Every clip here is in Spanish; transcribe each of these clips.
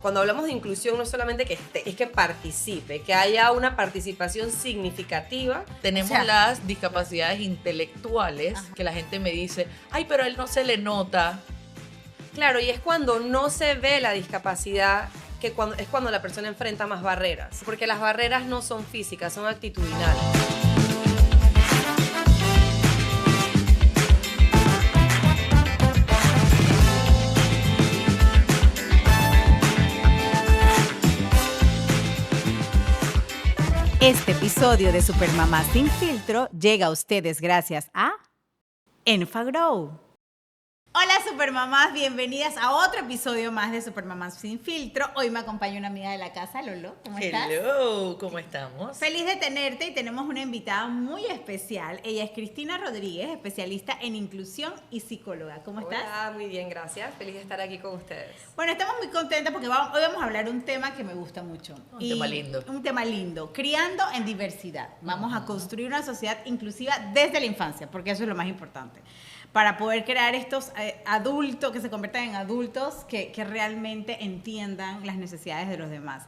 Cuando hablamos de inclusión, no es solamente que esté, es que participe, que haya una participación significativa. Tenemos las discapacidades intelectuales, que la gente me dice, ay, pero a él no se le nota. Claro, y es cuando no se ve la discapacidad, es cuando la persona enfrenta más barreras, porque las barreras no son físicas, son actitudinales. Este episodio de Supermamá Sin Filtro llega a ustedes gracias a Enfagrow. Hola Supermamás, bienvenidas a otro episodio más de Supermamás Sin Filtro. Hoy me acompaña una amiga de la casa, Lolo. ¿Cómo estás? Hello, ¿cómo estamos? Feliz de tenerte y tenemos una invitada muy especial. Ella es Cristina Rodríguez, especialista en inclusión y psicóloga. ¿Cómo estás? Hola, muy bien, gracias. Feliz de estar aquí con ustedes. Bueno, estamos muy contentas porque hoy vamos a hablar de un tema que me gusta mucho. Un tema lindo. Un tema lindo, criando en diversidad. Vamos a construir una sociedad inclusiva desde la infancia, porque eso es lo más importante. Para poder crear estos adultos, que se conviertan en adultos, que realmente entiendan las necesidades de los demás.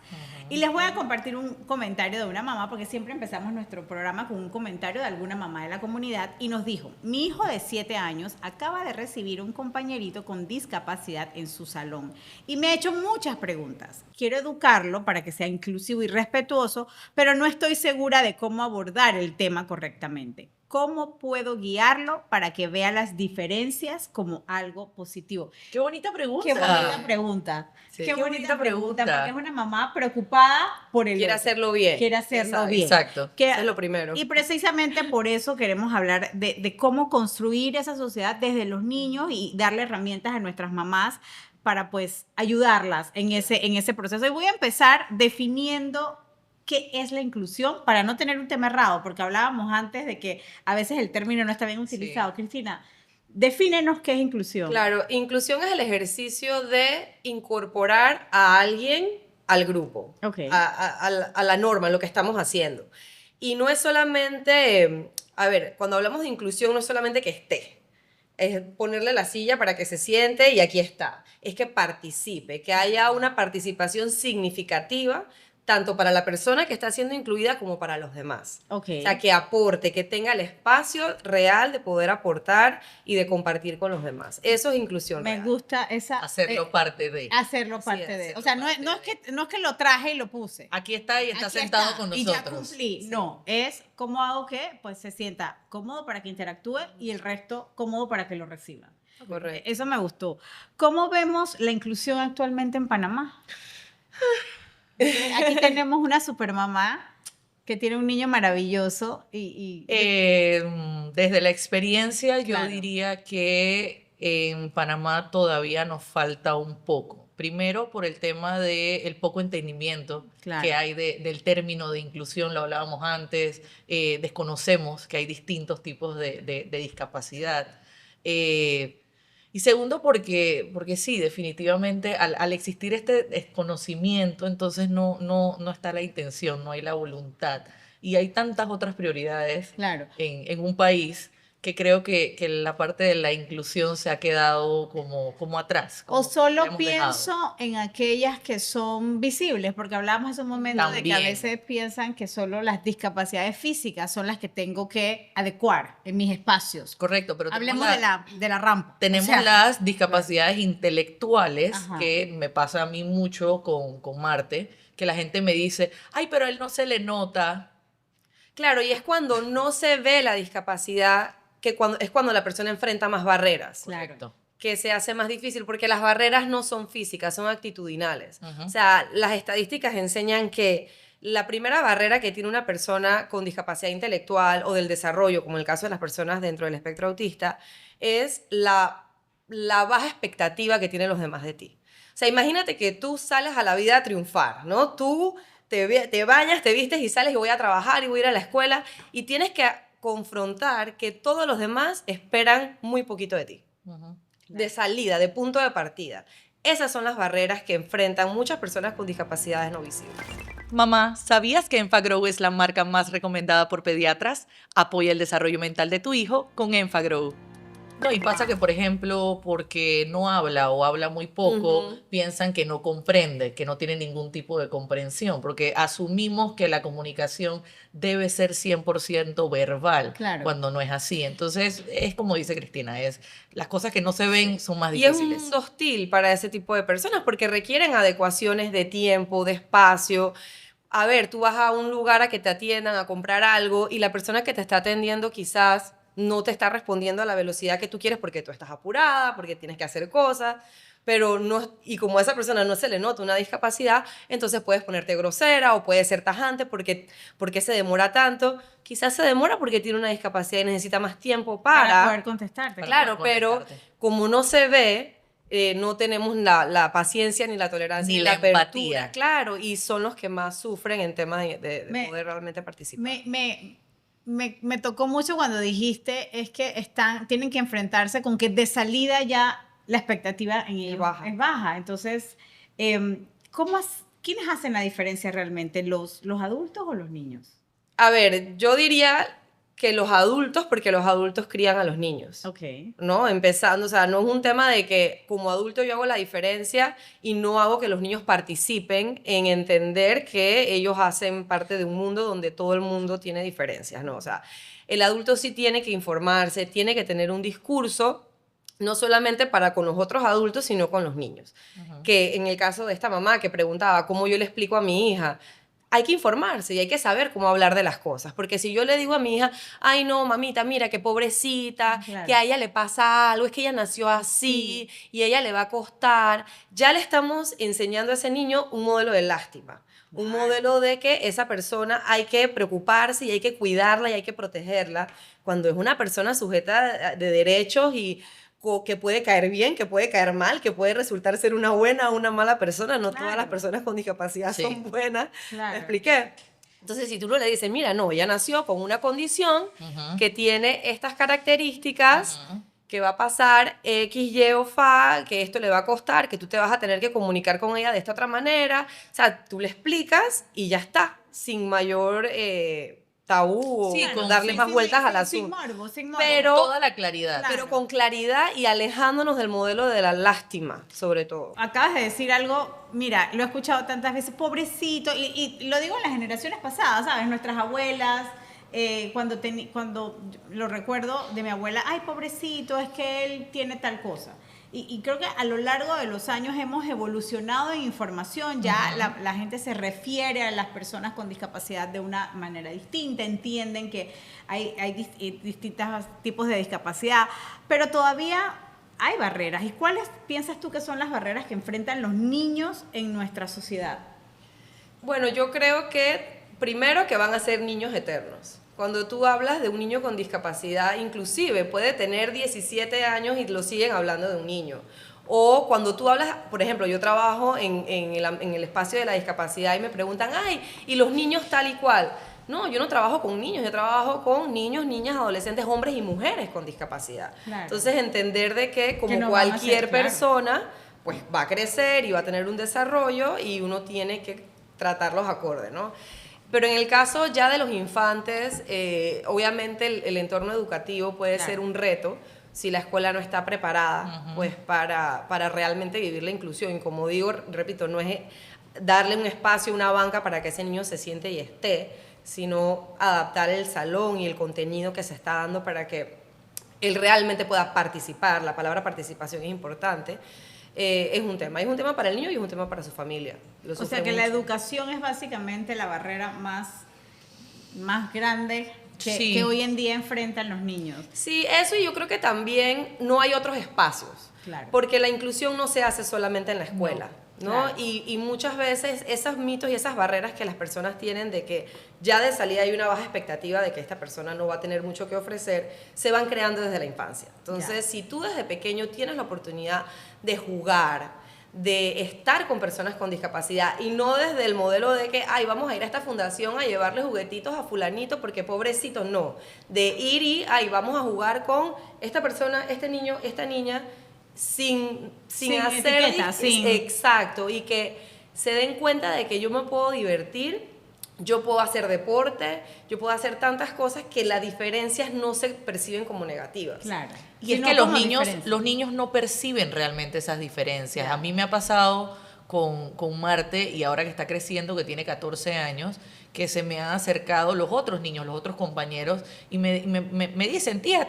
Y les voy a compartir un comentario de una mamá, porque siempre empezamos nuestro programa con un comentario de alguna mamá de la comunidad, y nos dijo: mi hijo de 7 años acaba de recibir un compañerito con discapacidad en su salón, y me ha hecho muchas preguntas. Quiero educarlo para que sea inclusivo y respetuoso, pero no estoy segura de cómo abordar el tema correctamente. ¿Cómo puedo guiarlo para que vea las diferencias como algo positivo? Qué bonita pregunta. Qué bonita pregunta. Sí. Qué bonita pregunta, porque es una mamá preocupada por el Quiere otro. hacerlo bien. Quiere hacerlo bien. Exacto. Eso es lo primero. Y precisamente por eso queremos hablar de cómo construir esa sociedad desde los niños y darle herramientas a nuestras mamás para pues ayudarlas en ese proceso. Y voy a empezar definiendo qué es la inclusión para no tener un tema errado, porque hablábamos antes de que a veces el término no está bien utilizado. Sí. Cristina, defínenos qué es inclusión. Claro, inclusión es el ejercicio de incorporar a alguien al grupo, Okay. a la norma, lo que estamos haciendo. Y no es solamente, cuando hablamos de inclusión no es solamente que esté, es ponerle la silla para que se siente y aquí está. Es que participe, que haya una participación significativa tanto para la persona que está siendo incluida como para los demás. Okay. O sea, que aporte, que tenga el espacio real de poder aportar y de compartir con los demás. Eso es inclusión Me real. gusta esa... Hacerlo parte de. Hacerlo parte de. O sea, no es que lo traje y lo puse. Aquí está y está Aquí sentado está, con nosotros. Y ya cumplí. Sí. No, es cómo hago que pues se sienta cómodo para que interactúe y el resto cómodo para que lo reciba. Correcto. Eso me gustó. ¿Cómo vemos la inclusión actualmente en Panamá? Aquí tenemos una supermamá que tiene un niño maravilloso Desde la experiencia yo Claro. diría que en Panamá todavía nos falta un poco. Primero por el tema del poco entendimiento Claro. que hay del término de inclusión, lo hablábamos antes, desconocemos que hay distintos tipos de discapacidad. Y segundo, porque sí, definitivamente al existir este desconocimiento, entonces no está la intención, no hay la voluntad. Y hay tantas otras prioridades Claro. en un país que creo que la parte de la inclusión se ha quedado como atrás. O solo la hemos pienso dejado. en aquellas que son visibles, porque hablábamos hace un momento de que a También. veces piensan que solo las discapacidades físicas son las que tengo que adecuar en mis espacios. Correcto, pero Hablemos de la rampa. tenemos O sea, las discapacidades intelectuales, Ajá. que me pasa a mí mucho con Marte, que la gente me dice, ay, pero a él no se le nota. Claro, y es cuando no se ve la discapacidad, es cuando la persona enfrenta más barreras. Claro. Correcto. Que se hace más difícil, porque las barreras no son físicas, son actitudinales. Ujú. O sea, las estadísticas enseñan que la primera barrera que tiene una persona con discapacidad intelectual o del desarrollo, como el caso de las personas dentro del espectro autista, es la baja expectativa que tienen los demás de ti. O sea, imagínate que tú sales a la vida a triunfar, ¿no? Tú te bañas, te vistes y sales y voy a trabajar y voy a ir a la escuela y tienes que confrontar que todos los demás esperan muy poquito de ti. Ujú. De salida, de punto de partida. Esas son las barreras que enfrentan muchas personas con discapacidades no visibles. Mamá, ¿sabías que Enfagrow es la marca más recomendada por pediatras? Apoya el desarrollo mental de tu hijo con Enfagrow. No, y pasa que, por ejemplo, porque no habla o habla muy poco, Ujú. piensan que no comprende, que no tiene ningún tipo de comprensión, porque asumimos que la comunicación debe ser 100% verbal, Claro. cuando no es así. Entonces, es como dice Cristina, es las cosas que no se ven son más Y es un difíciles. mundo hostil para ese tipo de personas porque requieren adecuaciones de tiempo, de espacio. A ver, tú vas a un lugar a que te atiendan, a comprar algo y la persona que te está atendiendo quizás no te está respondiendo a la velocidad que tú quieres porque tú estás apurada, porque tienes que hacer cosas, pero no, y como a esa persona no se le nota una discapacidad, entonces puedes ponerte grosera o puedes ser tajante porque se demora tanto. Quizás se demora porque tiene una discapacidad y necesita más tiempo Para para. poder contestarte. Para Claro, poder pero contestarte. como no se ve, no tenemos la paciencia ni la tolerancia Ni ni la la apertura. empatía. Claro, y son los que más sufren en temas de Me, poder realmente participar. me tocó mucho cuando dijiste es que tienen que enfrentarse con que de salida ya la expectativa en Es ellos baja. es baja. Entonces, ¿quiénes hacen la diferencia realmente? ¿Los adultos o los niños? A ver, yo diría que los adultos, porque los adultos crían a los niños. Ok. ¿No? Empezando, o sea, no es un tema de que como adulto yo hago la diferencia y no hago que los niños participen en entender que ellos hacen parte de un mundo donde todo el mundo tiene diferencias, ¿no? O sea, el adulto sí tiene que informarse, tiene que tener un discurso, no solamente para con los otros adultos, sino con los niños. Ujú. Que en el caso de esta mamá que preguntaba cómo yo le explico a mi hija, hay que informarse y hay que saber cómo hablar de las cosas. Porque si yo le digo a mi hija, ay no, mamita, mira qué pobrecita, Claro. que a ella le pasa algo, es que ella nació así y a ella le va a costar, ya le estamos enseñando a ese niño un modelo de lástima. Un modelo de que esa persona hay que preocuparse y hay que cuidarla y hay que protegerla cuando es una persona sujeta de derechos y que puede caer bien, que puede caer mal, que puede resultar ser una buena o una mala persona. No todas las Claro. personas con discapacidad Sí. son buenas. Claro. ¿Me expliqué? Entonces, si tú no le dices, mira, no, ella nació con una condición Ujú. que tiene estas características, Ujú. que va a pasar X, Y o Fa, que esto le va a costar, que tú te vas a tener que comunicar con ella de esta otra manera. O sea, tú le explicas y ya está, sin mayor tabú Sí, o con- darle sí, más vueltas al Sin asunto. morbo, sin morbo. Pero Toda la claridad. Claro. pero con claridad y alejándonos del modelo de la lástima, sobre todo. Acabas de decir algo, mira, lo he escuchado tantas veces, pobrecito, y lo digo en las generaciones pasadas, ¿sabes? Nuestras abuelas, cuando lo recuerdo de mi abuela, ay, pobrecito, es que él tiene tal cosa. Y creo que a lo largo de los años hemos evolucionado en información, ya la gente se refiere a las personas con discapacidad de una manera distinta, entienden que hay distintos tipos de discapacidad, pero todavía hay barreras. ¿Y cuáles piensas tú que son las barreras que enfrentan los niños en nuestra sociedad? Bueno, yo creo que primero que van a ser niños eternos. Cuando tú hablas de un niño con discapacidad, inclusive puede tener 17 años y lo siguen hablando de un niño. O cuando tú hablas, por ejemplo, yo trabajo en el espacio de la discapacidad y me preguntan, ay, ¿y los niños tal y cual? No, yo no trabajo con niños, yo trabajo con niños, niñas, adolescentes, hombres y mujeres con discapacidad. Claro. Entonces, entender de que como Que no van a cualquier ser, claro. persona, pues va a crecer y va a tener un desarrollo y uno tiene que tratarlos acorde, ¿no? Pero en el caso ya de los infantes, obviamente el entorno educativo puede Claro. ser un reto si la escuela no está preparada pues para realmente vivir la inclusión. Y como digo, repito, no es darle un espacio, una banca para que ese niño se siente y esté, sino adaptar el salón y el contenido que se está dando para que él realmente pueda participar. La palabra participación es importante. Es un tema para el niño y es un tema para su familia. Lo O sea sufren que la mucho. educación es básicamente la barrera más grande Sí. que hoy en día enfrentan los niños. Sí, eso, y yo creo que también no hay otros espacios. Claro. Porque la inclusión no se hace solamente en la escuela, ¿no? claro. Y muchas veces esos mitos y esas barreras que las personas tienen de que ya de salida hay una baja expectativa de que esta persona no va a tener mucho que ofrecer, se van creando desde la infancia. Entonces, Ya. si tú desde pequeño tienes la oportunidad de jugar, de estar con personas con discapacidad y no desde el modelo de que, ay, vamos a ir a esta fundación a llevarle juguetitos a fulanito porque pobrecito, no. De ir y, ay, vamos a jugar con esta persona, este niño, esta niña, sin hacer... etiqueta, sin... Exacto, y que se den cuenta de que yo me puedo divertir, yo puedo hacer deporte, yo puedo hacer tantas cosas que las diferencias no se perciben como negativas. Claro. Y es Sino que como diferencia. los niños no perciben realmente esas diferencias. Ya. A mí me ha pasado con Marte, y ahora que está creciendo, que tiene 14 años, que se me han acercado los otros niños, los otros compañeros, y me dicen, tía,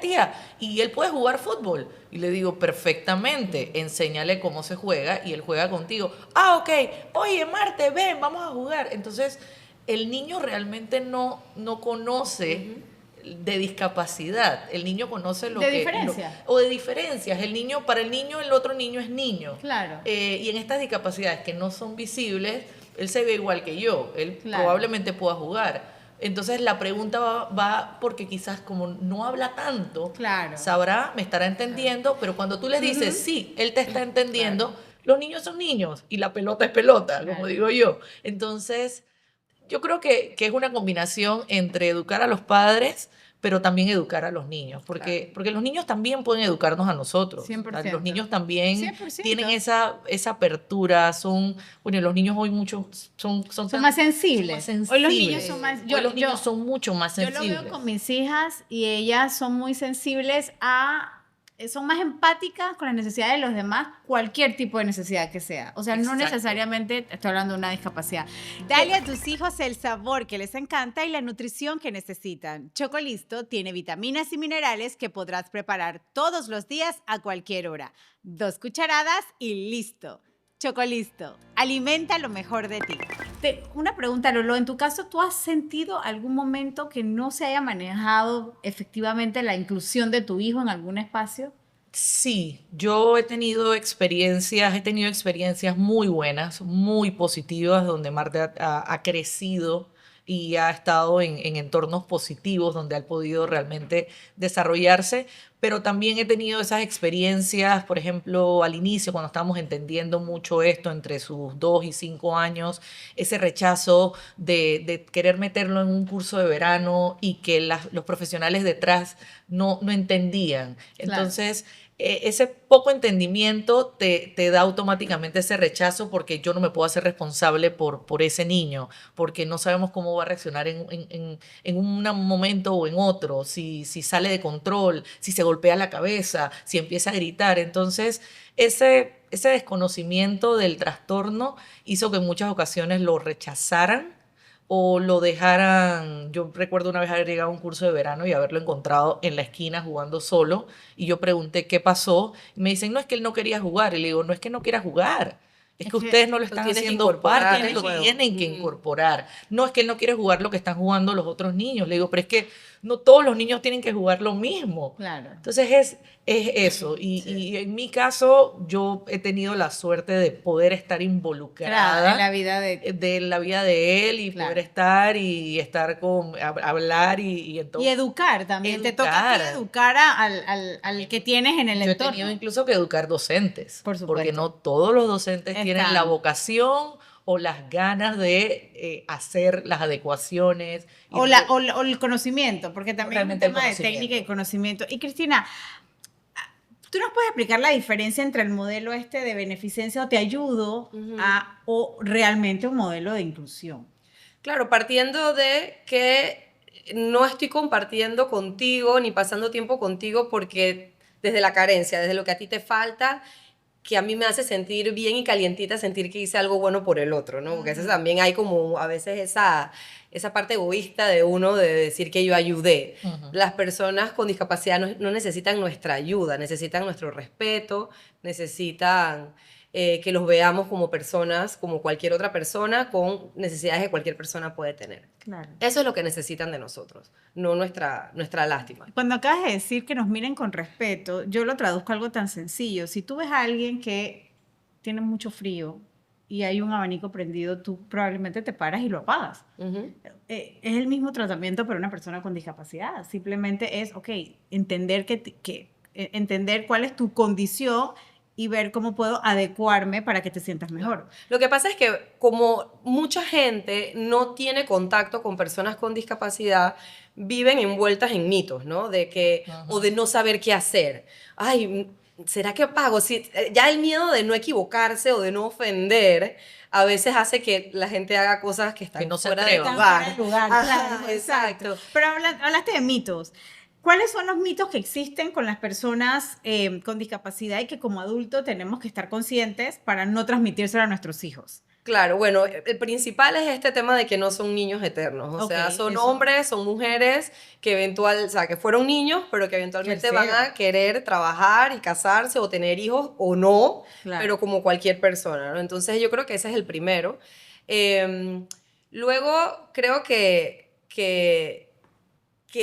y él puede jugar fútbol. Y le digo, perfectamente, enséñale cómo se juega, y él juega contigo. Ah, ok, oye, Marte, ven, vamos a jugar. Entonces, el niño realmente no conoce de discapacidad. El niño conoce lo De que... diferencias. O de diferencias. El niño, para el niño, el otro niño es niño. Claro. Y en estas discapacidades que no son visibles, él se ve igual que yo. Él Claro. probablemente pueda jugar. Entonces la pregunta va porque quizás como no habla tanto, Claro. sabrá, me estará entendiendo, pero cuando tú le dices, sí, él te está entendiendo, los niños son niños y la pelota es pelota, como Claro. digo yo. Entonces, yo creo que es una combinación entre educar a los padres, pero también educar a los niños, porque los niños también pueden educarnos a nosotros. 100%. Los niños también 100%. tienen esa apertura, bueno, los niños hoy mucho son Más sensibles. son más Hoy los sensibles. niños son más... Hoy los niños son mucho más Yo sensibles. lo veo con mis hijas y ellas son muy sensibles son más empáticas con las necesidades de los demás, cualquier tipo de necesidad que sea. O sea, no Exacto. necesariamente estoy hablando de una discapacidad. Dale a tus hijos el sabor que les encanta y la nutrición que necesitan. Chocolisto tiene vitaminas y minerales que podrás preparar todos los días a cualquier hora. 2 cucharadas y listo. Chocolisto, alimenta lo mejor de ti. Una pregunta, Lolo, en tu caso, ¿tú has sentido algún momento que no se haya manejado efectivamente la inclusión de tu hijo en algún espacio? Sí, yo he tenido experiencias muy buenas, muy positivas, donde Marta ha crecido y ha estado en entornos positivos donde ha podido realmente desarrollarse, pero también he tenido esas experiencias, por ejemplo, al inicio, cuando estábamos entendiendo mucho esto, entre sus 2 y 5 años, ese rechazo de querer meterlo en un curso de verano y que los profesionales detrás no entendían. Claro. Entonces, ese poco entendimiento te da automáticamente ese rechazo, porque yo no me puedo hacer responsable por ese niño, porque no sabemos cómo va a reaccionar en un momento o en otro, si sale de control, si se golpea la cabeza, si empieza a gritar. Entonces, ese desconocimiento del trastorno hizo que en muchas ocasiones lo rechazaran o lo dejaran. Yo recuerdo una vez haber llegado a un curso de verano y haberlo encontrado en la esquina jugando solo, y yo pregunté qué pasó, y me dicen, no, es que él no quería jugar. Y le digo, no es que no quiera jugar, es que ustedes no lo están tienes que haciendo incorporar parte, en el lo juego. tienen que incorporar. No es que él no quiere jugar lo que están jugando los otros niños. Le digo, pero es que no todos los niños tienen que jugar lo mismo. Claro. Entonces es eso. Y en mi caso, yo he tenido la suerte de poder estar involucrada Claro, en la vida de la vida de él, y Claro. poder estar y estar hablar y entonces. y educar también. Te toca a ti educar al que tienes en el Yo he entorno. tenido incluso que educar docentes, Por supuesto. porque no todos los docentes tienen Están. la vocación o las ganas de hacer las adecuaciones. y O, de- o el conocimiento, porque también es un Realmente el tema de conocimiento. técnica y conocimiento. Y Cristina, ¿tú nos puedes explicar la diferencia entre el modelo de beneficencia o te ayudo o realmente un modelo de inclusión? Claro, partiendo de que no estoy compartiendo contigo ni pasando tiempo contigo porque desde la carencia, desde lo que a ti te falta, que a mí me hace sentir bien y calientita sentir que hice algo bueno por el otro, ¿no? Porque eso también hay como a veces esa parte egoísta de uno de decir que yo ayudé. Ujú. Las personas con discapacidad no necesitan nuestra ayuda, necesitan nuestro respeto, necesitan que los veamos como personas, como cualquier otra persona, con necesidades que cualquier persona puede tener. Claro. Eso es lo que necesitan de nosotros, no nuestra lástima. Cuando acabas de decir que nos miren con respeto, yo lo traduzco a algo tan sencillo. Si tú ves a alguien que tiene mucho frío y hay un abanico prendido, tú probablemente te paras y lo apagas. Ujú. Es el mismo tratamiento para una persona con discapacidad. Simplemente es, ok, entender entender cuál es tu condición y ver cómo puedo adecuarme para que te sientas mejor. Lo que pasa es que como mucha gente no tiene contacto con personas con discapacidad, viven envueltas en mitos, ¿no? De que, Ajá. o de no saber qué hacer. Ay, ¿será que pago? Si, ya el miedo de no equivocarse o de no ofender a veces hace que la gente haga cosas que están no se fuera de atrevan. lugar. Están fuera de lugar, Ajá, claro, exacto. Pero hablaste de mitos. ¿Cuáles son los mitos que existen con las personas con discapacidad y que como adulto tenemos que estar conscientes para no transmitírselo a nuestros hijos? Claro, bueno, el principal es este tema de que no son niños eternos, o Ok, sea, son eso. hombres, son mujeres o sea, que fueron niños, pero que eventualmente van Tercero. a querer trabajar y casarse o tener hijos o no, Claro. pero como cualquier persona, ¿no? Entonces yo creo que ese es el primero. Luego creo que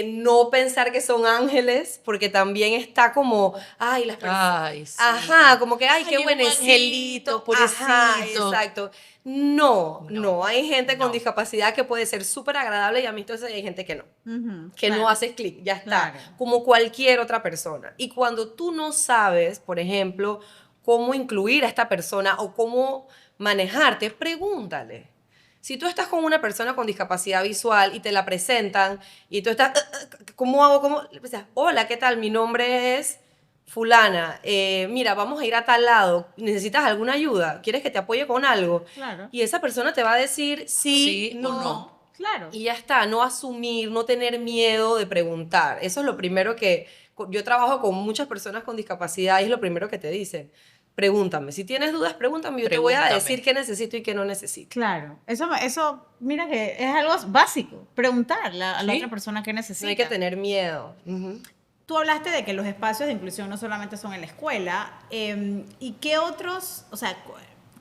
no pensar que son ángeles, porque también está como, ay, las personas... Ay, sí. Ajá, como que, ay, qué Ay, era un buenecito. angelito, pobrecito. Ajá, exacto. No, No, hay gente con no. discapacidad que puede ser súper agradable y amistosa y hay gente que no. Ujú, Que no claro. haces clic, ya está. Claro. Como cualquier otra persona. Y cuando tú no sabes, por ejemplo, cómo incluir a esta persona o cómo manejarte, pregúntale. Si tú estás con una persona con discapacidad visual y te la presentan y tú estás, ¿cómo hago? ¿Cómo? Le dices, hola, ¿qué tal? Mi nombre es fulana. Mira, vamos a ir a tal lado. ¿Necesitas alguna ayuda? ¿Quieres que te apoye con algo? Claro. Y esa persona te va a decir sí, Sí o no. no. Claro. Y ya está, no asumir, no tener miedo de preguntar. Eso es lo primero que... Yo trabajo con muchas personas con discapacidad y es lo primero que te dicen. Pregúntame. Si tienes dudas, pregúntame. Yo te voy a Pregúntame. decir qué necesito y qué no necesito. Claro, eso, mira que es algo básico, preguntarle a la Sí. otra persona qué necesita. No hay que tener miedo. Tú hablaste de que los espacios de inclusión no solamente son en la escuela, ¿y qué otros, o sea,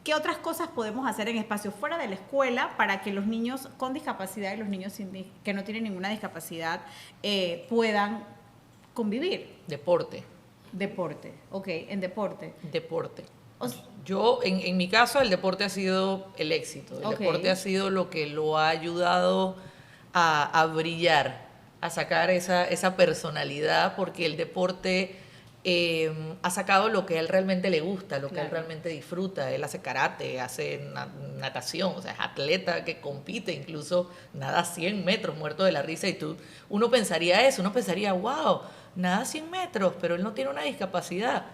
qué otras cosas podemos hacer en espacios fuera de la escuela para que los niños con discapacidad y los niños que no tienen ninguna discapacidad puedan convivir? Deporte. Deporte, ok, en deporte. Deporte. O s- Yo, en mi caso, el deporte ha sido el éxito. El Ok. deporte ha sido lo que lo ha ayudado a brillar, a sacar esa personalidad, porque el deporte ha sacado lo que a él realmente le gusta, lo que a él Claro. realmente disfruta. Él hace karate, hace natación, o sea, es atleta que compite, incluso nada 100 metros muerto de la risa. Y uno pensaría eso, uno pensaría, wow, nada 100 metros, pero él no tiene una discapacidad.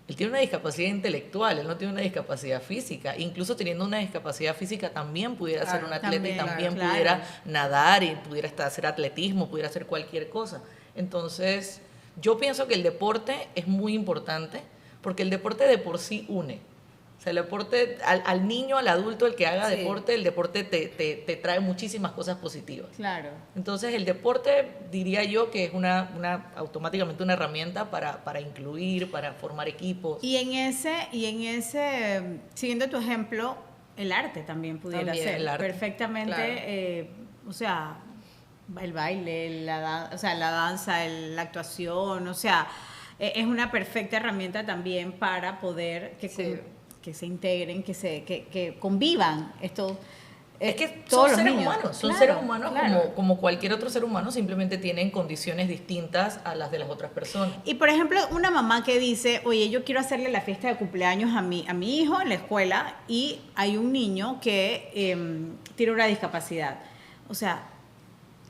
Él tiene una discapacidad intelectual, él no tiene una discapacidad física. Incluso teniendo una discapacidad física también pudiera Claro, ser un atleta y también, también claro. pudiera nadar y pudiera hacer atletismo, pudiera hacer cualquier cosa. Entonces, yo pienso que el deporte es muy importante porque el deporte de por sí une. O sea, el deporte, al niño, al adulto, el que haga Sí. deporte, el deporte te trae muchísimas cosas positivas. Claro. Entonces el deporte diría yo que es automáticamente una herramienta para incluir, para formar equipos. Y en ese, siguiendo tu ejemplo, el arte también pudiera También, ser el arte, perfectamente, claro. o sea, el baile, o sea, la danza, la actuación, o sea, es una perfecta herramienta también para poder Sí. que se integren, que convivan estos. Es que todos son los seres niños. humanos, son Claro, seres humanos claro. como cualquier otro ser humano, simplemente tienen condiciones distintas a las de las otras personas. Y por ejemplo, una mamá que dice, oye, yo quiero hacerle la fiesta de cumpleaños a mi hijo en la escuela y hay un niño que tiene una discapacidad. O sea,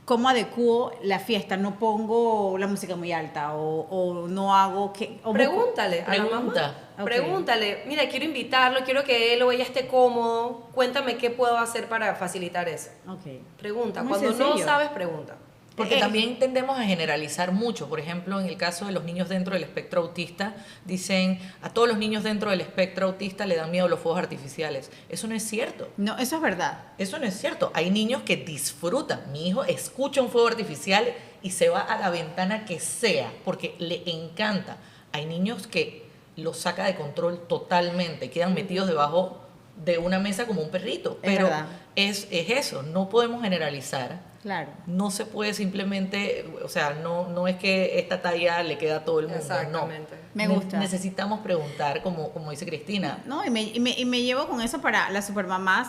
¿cómo adecuo la fiesta? No pongo la música muy alta o no hago que... o Pregúntale a la Pregunta. mamá. Ok. Pregúntale, mira, quiero invitarlo, quiero que él o ella esté cómodo. Cuéntame qué puedo hacer para facilitar eso. Ok. Pregunta. Muy Cuando no sencillo. sabes, pregunta. Porque también tendemos a generalizar mucho. Por ejemplo, en el caso de los niños dentro del espectro autista, dicen a todos los niños dentro del espectro autista le dan miedo los fuegos artificiales. Eso no es cierto. No, eso es verdad. Eso no es cierto. Hay niños que disfrutan. Mi hijo escucha un fuego artificial y se va a la ventana que sea porque le encanta. Hay niños que los saca de control totalmente, quedan metidos debajo de una mesa como un perrito. Es Pero verdad. es eso, no podemos generalizar. Claro. No se puede simplemente, o sea, no es que esta talla le queda a todo el mundo. Exactamente. No. Me gusta. Necesitamos preguntar, como dice Cristina. No, y me llevo con eso para las supermamás.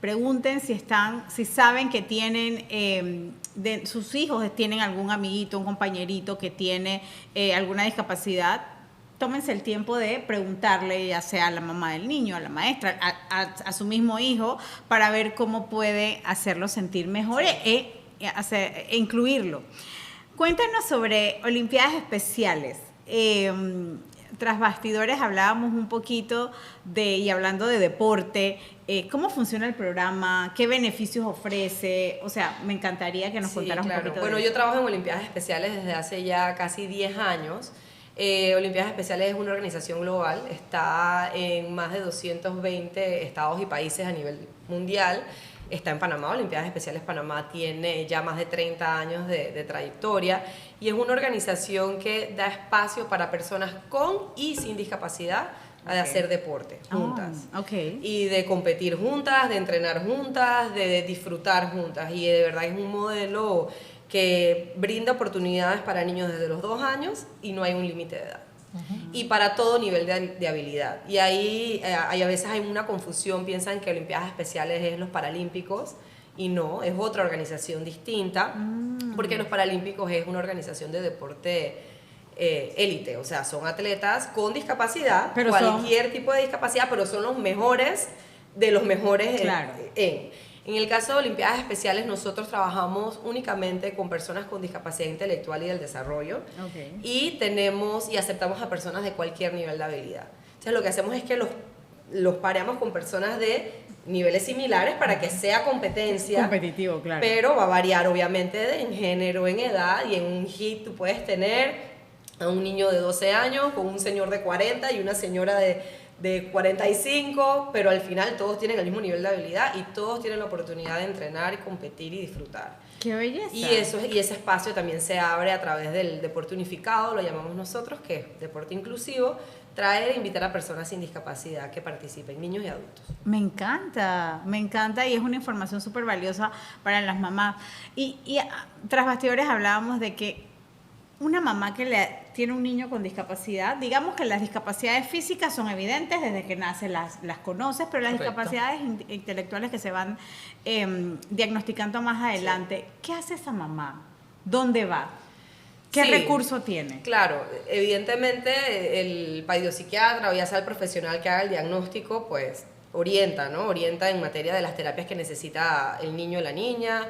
Pregunten si saben que tienen, sus hijos tienen algún amiguito, un compañerito que tiene alguna discapacidad. Tómense el tiempo de preguntarle, ya sea a la mamá del niño, a la maestra, a su mismo hijo, para ver cómo puede hacerlo sentir mejor e incluirlo. Cuéntanos sobre Olimpiadas Especiales. tras bastidores hablábamos un poquito y hablando de deporte, ¿cómo funciona el programa? ¿Qué beneficios ofrece? O sea, me encantaría que nos contaras un poquito Bueno, de yo eso. trabajo en Olimpiadas Especiales desde hace ya casi 10 años. Olimpiadas Especiales es una organización global, está en más de 220 estados y países a nivel mundial. Está en Panamá, Olimpiadas Especiales Panamá tiene ya más de 30 años de trayectoria y es una organización que da espacio para personas con y sin discapacidad de hacer deporte juntas. Y de competir juntas, de entrenar juntas, de disfrutar juntas. Y de verdad es un modelo que brinda oportunidades para niños desde los 2 años y no hay un límite de edad. Y para todo nivel de habilidad. Y ahí a veces hay una confusión, piensan que Olimpiadas Especiales es los Paralímpicos y no, es otra organización distinta, porque los Paralímpicos es una organización de deporte élite, o sea, son atletas con discapacidad, pero cualquier tipo de discapacidad, pero son los mejores de los mejores claro. En el caso de Olimpiadas Especiales, nosotros trabajamos únicamente con personas con discapacidad intelectual y del desarrollo. Y aceptamos a personas de cualquier nivel de habilidad. Entonces, lo que hacemos es que los pareamos con personas de niveles similares para que sea competencia. Competitivo, claro. Pero va a variar, obviamente, en género, en edad. Y en un hit tú puedes tener a un niño de 12 años con un señor de 40 y una señora de 45, pero al final todos tienen el mismo nivel de habilidad y todos tienen la oportunidad de entrenar y competir y disfrutar. ¡Qué belleza! Y ese espacio también se abre a través del deporte unificado, lo llamamos nosotros, que es deporte inclusivo, traer e invitar a personas sin discapacidad que participen, niños y adultos. Me encanta y es una información súper valiosa para las mamás. Y tras bastidores hablábamos de que una mamá que tiene un niño con discapacidad, digamos que las discapacidades físicas son evidentes, desde que nace las conoces, pero las discapacidades intelectuales que se van diagnosticando más adelante, ¿qué hace esa mamá? ¿Dónde va? ¿Qué recurso tiene? Claro, evidentemente el psiquiatra o ya sea el profesional que haga el diagnóstico, pues orienta, ¿no? Orienta en materia de las terapias que necesita el niño o la niña.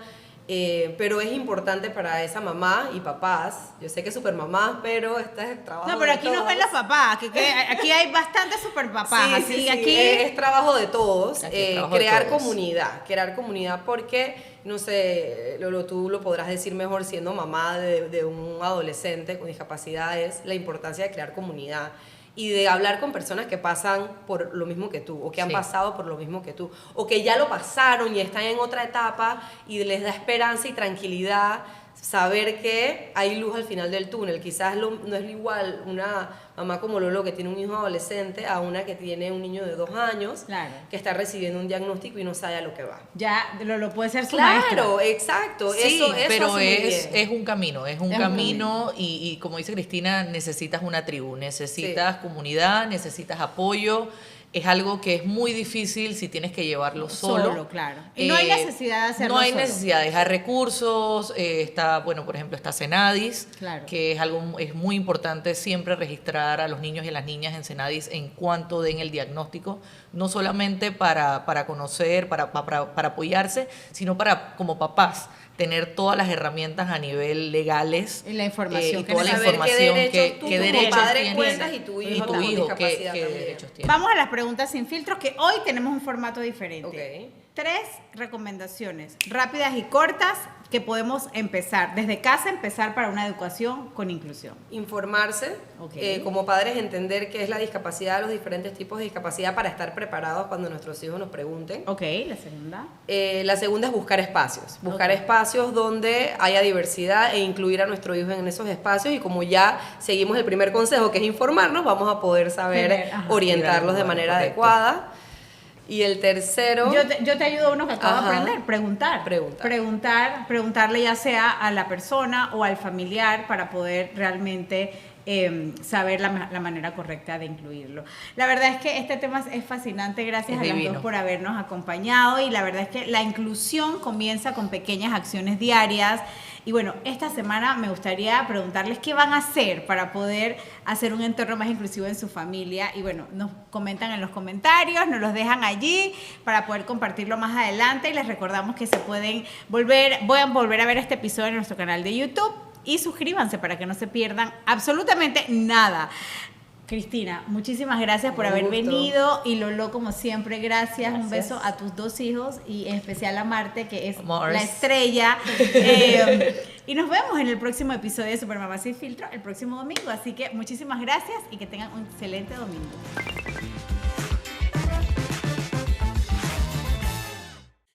Pero es importante para esa mamá y papás, yo sé que super mamás, pero este es el trabajo. No, pero aquí no ven los papás, que aquí hay bastantes super papás. Sí, aquí es trabajo de todos, crear todos. crear comunidad, porque no sé, tú lo podrás decir mejor siendo mamá de un adolescente con discapacidades, la importancia de crear comunidad y de hablar con personas que pasan por lo mismo que tú, o que han pasado por lo mismo que tú, o que ya lo pasaron y están en otra etapa y les da esperanza y tranquilidad saber que hay luz al final del túnel. Quizás no es igual una mamá como Lolo que tiene un hijo adolescente a una que tiene un niño de 2 años, claro, que está recibiendo un diagnóstico y no sabe a lo que va. Ya Lolo puede ser su maestro. Claro, exacto. Sí, eso pero es un camino, y como dice Cristina, necesitas una tribu, necesitas comunidad, necesitas apoyo. Es algo que es muy difícil si tienes que llevarlo solo. Claro. Y no hay necesidad de hacerlo No hay solo. necesidades, hay recursos, está, bueno, por ejemplo, está Cenadis, claro, que es muy importante siempre registrar a los niños y a las niñas en Cenadis en cuanto den el diagnóstico, no solamente para conocer, para apoyarse, sino como papás, tener todas las herramientas a nivel legales y la información y toda la saber información qué derechos derechos padre tienes cuentas y tu hijo con discapacidad qué también. derechos tiene. Vamos a las preguntas sin filtros, que hoy tenemos un formato diferente. Okay. 3 recomendaciones rápidas y cortas que podemos empezar, desde casa empezar para una educación con inclusión. Informarse, como padres entender qué es la discapacidad, los diferentes tipos de discapacidad para estar preparados cuando nuestros hijos nos pregunten. Ok, la segunda. La segunda es buscar espacios donde haya diversidad e incluir a nuestro hijo en esos espacios, y como ya seguimos el primer consejo, que es informarnos, vamos a poder saber orientarlos de manera adecuada. Y el tercero... Yo te ayudo a uno que acabo de aprender, preguntarle ya sea a la persona o al familiar para poder realmente saber la manera correcta de incluirlo. La verdad es que este tema es fascinante, gracias a las dos por habernos acompañado, y la verdad es que la inclusión comienza con pequeñas acciones diarias. Y bueno, esta semana me gustaría preguntarles qué van a hacer para poder hacer un entorno más inclusivo en su familia. Y bueno, nos comentan en los comentarios, nos los dejan allí para poder compartirlo más adelante. Y les recordamos que pueden volver a ver este episodio en nuestro canal de YouTube. Y suscríbanse para que no se pierdan absolutamente nada. Cristina, muchísimas gracias por Un haber gusto. venido, y Lolo, como siempre, gracias. Un Gracias. beso a tus 2 hijos y en especial a Marte, que es Mars. la estrella. Y nos vemos en el próximo episodio de Supermamá Sin Filtro el próximo domingo. Así que muchísimas gracias y que tengan un excelente domingo.